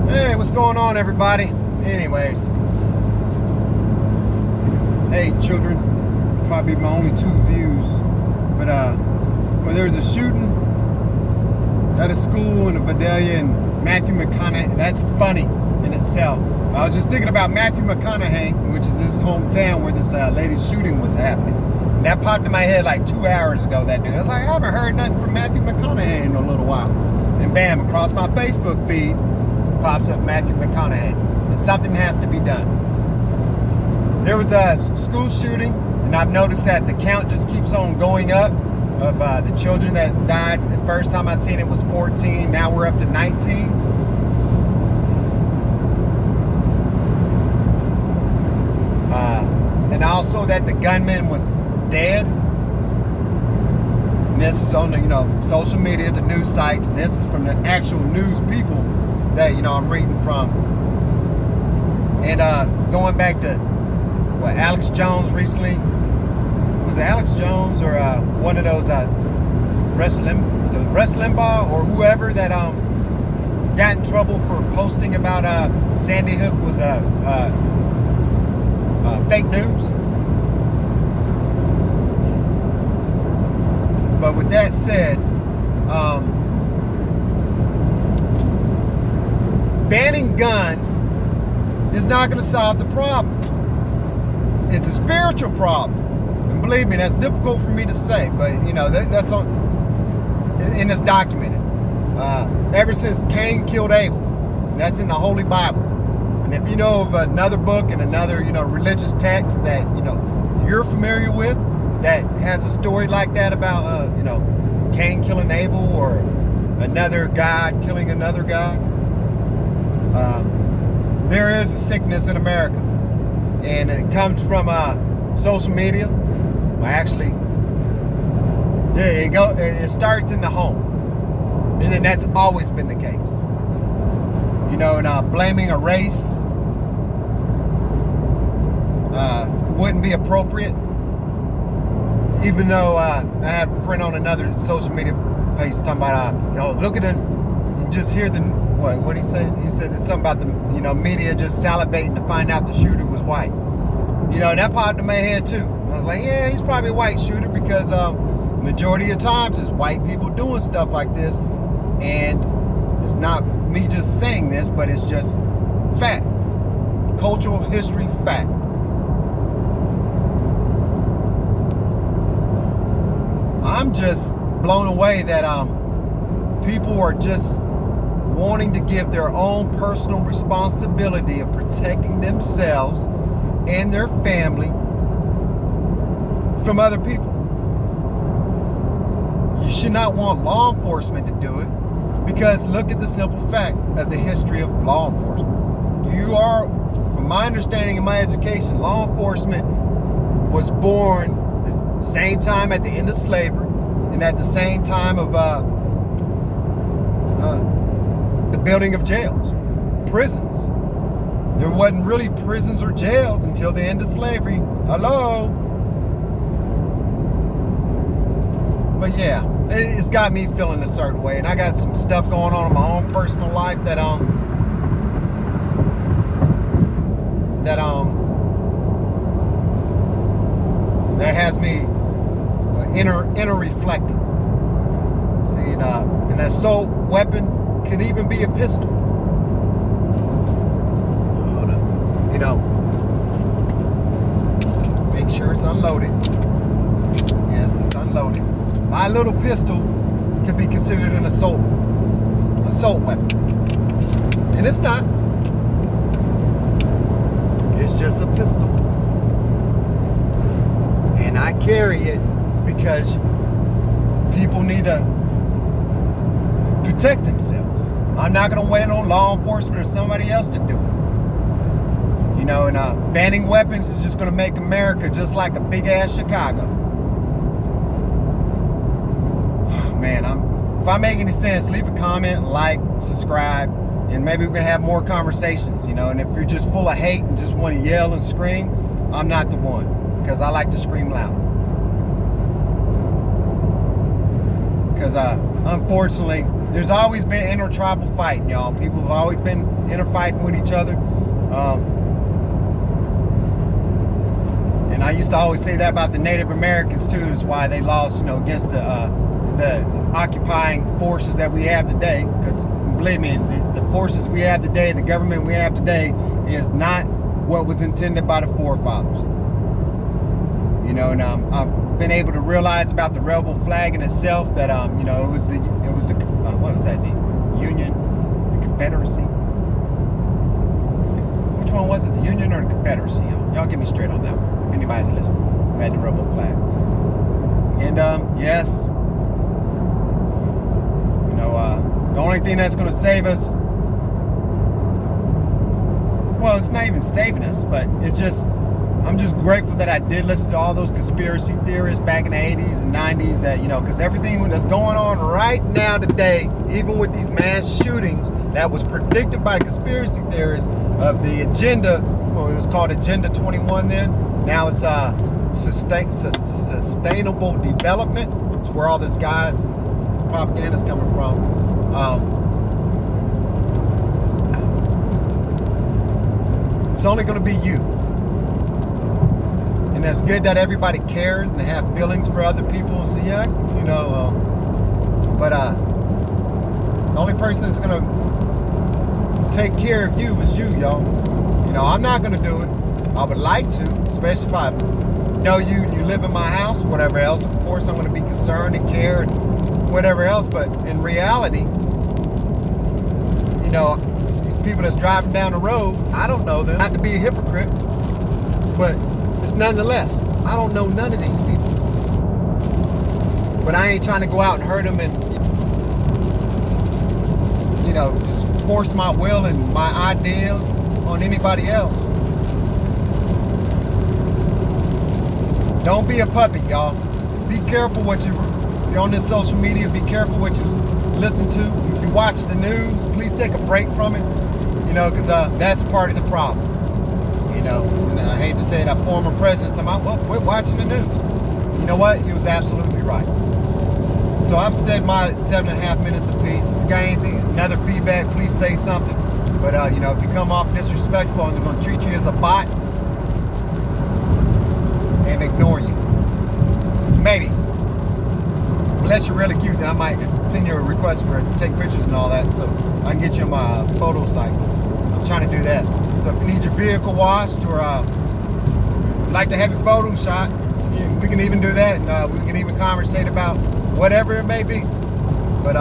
Hey, what's going on, everybody? Anyways, hey, children, probably my only two views, but well, there was a shooting at a school in Vidalia and Matthew McConaughey. That's funny in itself. I was just thinking about Matthew McConaughey, which is his hometown where this lady's shooting was happening. And that popped in my head like 2 hours ago, that dude. I was like, I haven't heard nothing from Matthew McConaughey in a little while. And bam, across my Facebook feed, pops up Matthew McConaughey, and something has to be done. There was a school shooting, and I've noticed that the count just keeps on going up of the children that died. The first time I seen it was 14, now we're up to 19. And also that the gunman was dead. And this is on the social media, the news sites, and this is from the actual news people that I'm reading from. And going back to what Alex Jones recently, was it Alex Jones or one of those Rush Limbaugh or whoever that got in trouble for posting about Sandy Hook was fake news. But with that said, banning guns is not going to solve the problem. It's a spiritual problem, and believe me, that's difficult for me to say. But that's on, and it's documented. Ever since Cain killed Abel, and that's in the Holy Bible. And if you know of another book and another religious text that you're familiar with that has a story like that about Cain killing Abel or another God killing another God. There is a sickness in America, and it comes from social media. Well, actually, it starts in the home, and then that's always been the case. And blaming a race wouldn't be appropriate. Even though I had a friend on another social media page talking about, look at it, you just hear the. What he said? He said that something about the media just salivating to find out the shooter was white. And that popped in my head too. I was like, yeah, he's probably a white shooter because majority of times it's white people doing stuff like this, and it's not me just saying this, but it's just fact, cultural history fact. I'm just blown away that people are just wanting to give their own personal responsibility of protecting themselves and their family from other people. You should not want law enforcement to do it, because look at the simple fact of the history of law enforcement. You are, from my understanding and my education, law enforcement was born the same time at the end of slavery and at the same time of the building of jails, prisons. There wasn't really prisons or jails until the end of slavery. Hello? But yeah, it's got me feeling a certain way, and I got some stuff going on in my own personal life that has me inner reflecting. See, an assault weapon can even be a pistol. Hold up. Make sure it's unloaded. Yes, it's unloaded. My little pistol could be considered an assault weapon. And it's not. It's just a pistol. And I carry it because people need to protect themselves. I'm not going to wait on law enforcement or somebody else to do it. And banning weapons is just going to make America just like a big ass Chicago. Man, if I make any sense, leave a comment, like, subscribe, and maybe we can have more conversations, And if you're just full of hate and just want to yell and scream, I'm not the one, because I like to scream loud. Because unfortunately, there's always been intertribal fighting, y'all. People have always been interfighting with each other. And I used to always say that about the Native Americans too. Is why they lost, against the occupying forces that we have today. Because believe me, the forces we have today, the government we have today, is not what was intended by the forefathers. And I've been able to realize about the rebel flag in itself that it was the what was that, the Union, the Confederacy? Which one was it, the Union or the Confederacy? Y'all get me straight on that one, if anybody's listening, who had the rebel flag. And yes, the only thing that's going to save us, well, it's not even saving us, but I'm just grateful that I did listen to all those conspiracy theorists back in the 80s and 90s that, because everything that's going on right now today, even with these mass shootings, that was predicted by the conspiracy theorists of the agenda. Well, it was called Agenda 21 then. Now it's sustainable development. It's where all this guys and propaganda's coming from. It's only going to be you. And it's good that everybody cares and they have feelings for other people and say, but the only person that's going to take care of you is you, y'all. I'm not going to do it. I would like to, especially if I know you and you live in my house, whatever else. Of course, I'm going to be concerned and care and whatever else. But in reality, these people that's driving down the road, I don't know them. Not to be a hypocrite, but it's nonetheless, I don't know none of these people. But I ain't trying to go out and hurt them and, just force my will and my ideas on anybody else. Don't be a puppet, y'all. Be careful what you're on this social media. Be careful what you listen to. If you watch the news, please take a break from it, because that's part of the problem. And I hate to say that former president talking about, well, quit watching the news. You know what? He was absolutely right. So I've said my 7.5 minutes apiece. If you got anything, another feedback, please say something. But if you come off disrespectful and they're going to treat you as a bot and ignore you, maybe. Unless you're really cute, then I might send you a request for take pictures and all that, so I can get you on my photo site. I'm trying to do that. So if you need your vehicle washed or like to have your photo shot, we can even do that, and we can even conversate about whatever it may be. But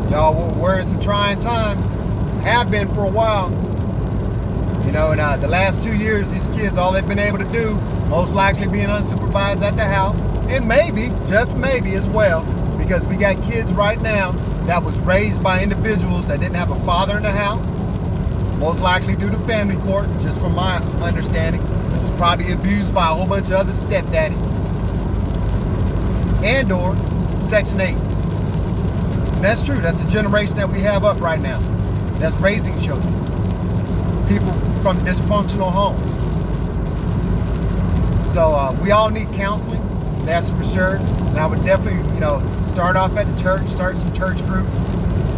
y'all, we're in some trying times. Have been for a while. And the last 2 years, these kids, all they've been able to do, most likely being unsupervised at the house, and maybe, just maybe as well, because we got kids right now that was raised by individuals that didn't have a father in the house, most likely due to family court, just from my understanding. It was probably abused by a whole bunch of other stepdaddies. And or Section 8. And that's true. That's the generation that we have up right now. That's raising children. People from dysfunctional homes. So we all need counseling. That's for sure. And I would definitely, start off at the church, start some church groups.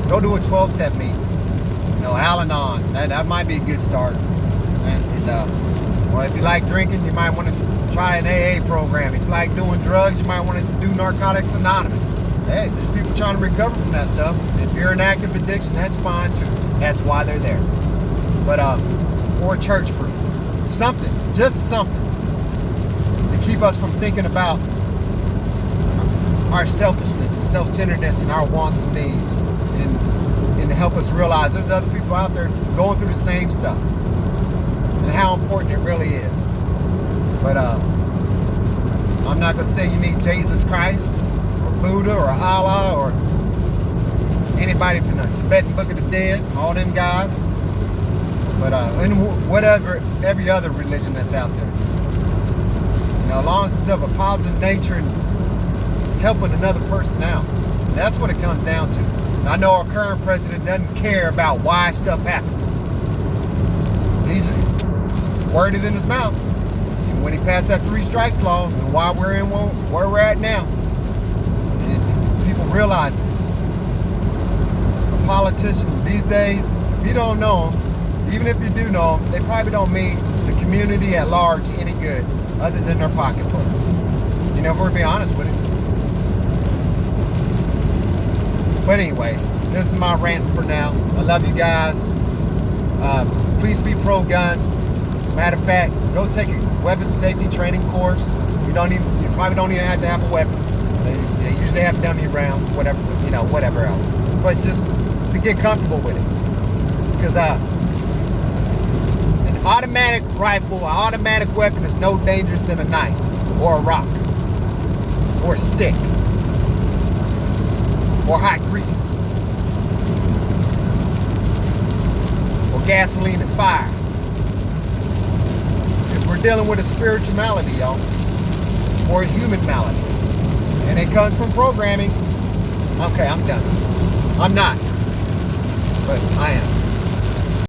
Go to a 12-step meeting. Al-Anon. That might be a good start. Well, if you like drinking, you might want to try an AA program. If you like doing drugs, you might want to do Narcotics Anonymous. Hey, there's people trying to recover from that stuff. If you're in active addiction, that's fine too. That's why they're there. But, or a church group. Something, just something to keep us from thinking about our selfishness and self-centeredness and our wants and needs, and to help us realize there's other people out there going through the same stuff and how important it really is. But I'm not going to say you need Jesus Christ or Buddha or Allah or anybody from the Tibetan Book of the Dead, all them gods. But and whatever, every other religion that's out there. As long as it's of a positive nature and helping another person out. That's what it comes down to. And I know our current president doesn't care about why stuff happens. He's just worded in his mouth. And when he passed that 3 strikes law, and why we're in where we're at now, and people realize this. politicians these days, if you don't know them, even if you do know them, they probably don't mean the community at large any good other than their pocketbook. You know, if we're being honest with it. But anyways, this is my rant for now. I love you guys. Please be pro-gun. Matter of fact, go take a weapons safety training course. You probably don't even have to have a weapon. They usually have dummy rounds, whatever, you know, whatever else. But just to get comfortable with it. Because an automatic rifle, an automatic weapon is no dangerous than a knife or a rock or a stick or hot grease or gasoline and fire. Because we're dealing with a spiritual malady, y'all, or a human malady, and it comes from programming. Okay, I'm done. I'm not, but I am.